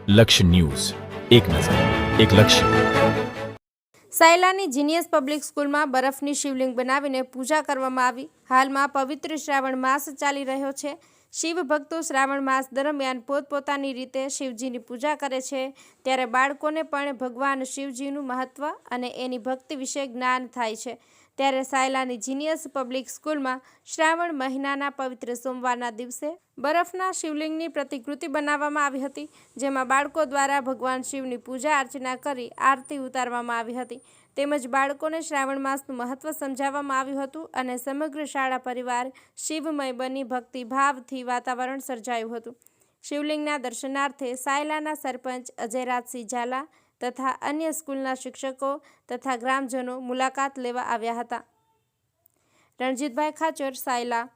લક્ષ્ય ન્યૂઝ, એક નજર, એક લક્ષ્ય. સાયલાની જીનિયસ પબ્લિક સ્કૂલમાં બરફની શિવલિંગ બનાવીને પૂજા કરવામાં આવી. હાલમાં પવિત્ર શ્રાવણ માસ ચાલી રહ્યો છે. શિવ ભક્તો શ્રાવણ માસ દરમિયાન પોતપોતાની રીતે શિવજીની પૂજા કરે છે. ત્યારે બાળકોને પણ ભગવાન શિવજીનું મહત્વ અને એની ભક્તિ વિશે જ્ઞાન થાય છે. ત્યારે સાયલાની જીનિયસ પબ્લિક સ્કૂલમાં શ્રાવણ મહિનાના પવિત્ર સોમવારના દિવસે બરફના શિવલિંગની પ્રતિકૃતિ બનાવવામાં આવી હતી, જેમાં બાળકો દ્વારા ભગવાન શિવની પૂજા અર્ચના કરી આરતી ઉતારવામાં આવી હતી. તેમજ બાળકોને શ્રાવણ માસનું મહત્વ સમજાવવામાં આવ્યું હતું અને સમગ્ર શાળા પરિવાર શિવમય બની ભક્તિભાવથી વાતાવરણ સર્જાયું હતું. શિવલિંગના દર્શનાર્થે સાયલાના સરપંચ અજયરાજસિંહ ઝાલા તથા અન્ય સ્કૂલના શિક્ષકો તથા ગ્રામજનો મુલાકાત લેવા આવ્યા હતા. રણજીતભાઈ ખાચર, સાયલા.